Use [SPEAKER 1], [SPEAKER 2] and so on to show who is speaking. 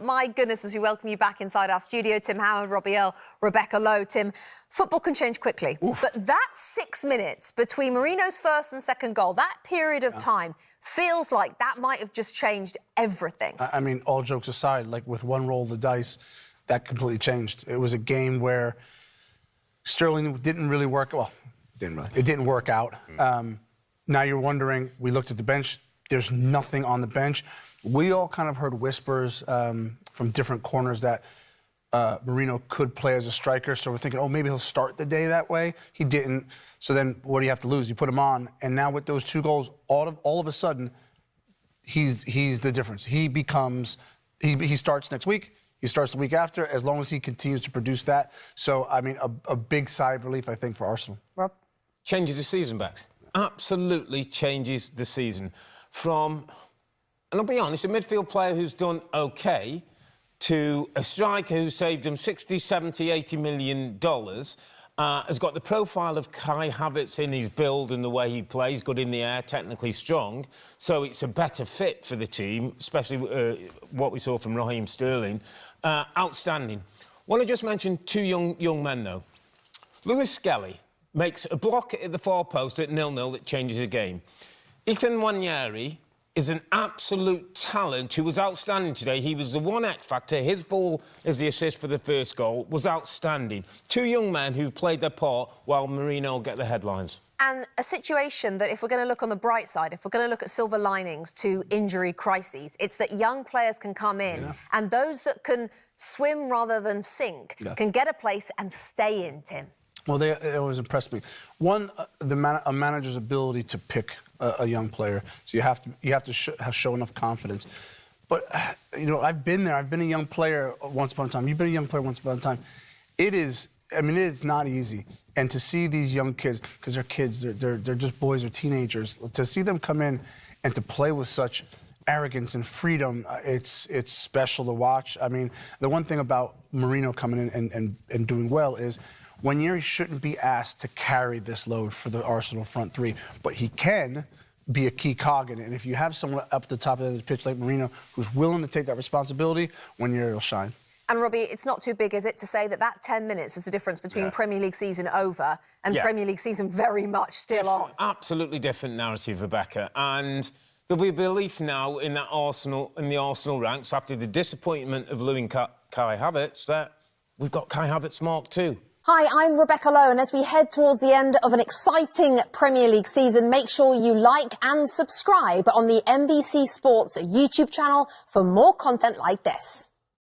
[SPEAKER 1] My goodness, as we welcome you back inside our studio, Tim Howard, Robbie Earle, Rebecca Lowe. Tim, football can change quickly, but that 6 minutes between Merino's first and second goal, that period of time, feels like that might have just changed everything.
[SPEAKER 2] I mean, all jokes aside, like with one roll of the dice, that completely changed. It was a game where Sterling didn't really work. Well, it didn't work out. Now you're wondering, we looked at the bench, there's nothing on the bench. We all kind of heard whispers from different corners that Merino could play as a striker, so we're thinking, oh, maybe he'll start the day that way. He didn't. So then what do you have to lose? You put him on, and now with those 2 goals, all of a sudden, he's the difference. He becomes, he starts next week, he starts the week after, as long as he continues to produce that. So, I mean, a big sigh of relief, I think, for Arsenal.
[SPEAKER 1] Rob?
[SPEAKER 3] Changes the season, Bex. Absolutely changes the season. From, and I'll be honest, a midfield player who's done OK to a striker who saved him 60, 70, 80 million dollars, has got the profile of Kai Havertz in his build and the way he plays, good in the air, technically strong. So it's a better fit for the team, especially what we saw from Raheem Sterling. Outstanding. Want to just mention 2 young men, though. Lewis Skelly makes a block at the far post at 0-0 that changes the game. Ethan Nwaneri is an absolute talent who was outstanding today. He was the one X factor. His ball as the assist for the first goal was outstanding. 2 young men who've played their part while Merino get the headlines.
[SPEAKER 1] And a situation that, if we're going to look on the bright side, if we're going to look at silver linings to injury crises, it's that young players can come in and those that can swim rather than sink can get a place and stay in, Tim.
[SPEAKER 2] Well, it always impressed me. One, a manager's ability to pick a young player. So you have to show enough confidence. But you know, I've been there. I've been a young player once upon a time. You've been a young player once upon a time. It is. I mean, it's not easy. And to see these young kids, because they're kids, they're just boys or teenagers, to see them come in and to play with such arrogance and freedom, it's special to watch. I mean, the one thing about Merino coming in and doing well is Nwaneri shouldn't be asked to carry this load for the Arsenal front 3, but he can be a key cog in it. And if you have someone up at the top of the pitch like Merino who's willing to take that responsibility, Nwaneri will shine.
[SPEAKER 1] And, Robbie, it's not too big, is it, to say that that 10 minutes is the difference between Premier League season over and Premier League season very much still on?
[SPEAKER 3] Absolutely different narrative, Rebecca. And there'll be a belief now in the Arsenal ranks after the disappointment of losing Kai Havertz that we've got Kai Havertz Mark too.
[SPEAKER 4] Hi, I'm Rebecca Lowe, and as we head towards the end of an exciting Premier League season, make sure you like and subscribe on the NBC Sports YouTube channel for more content like this.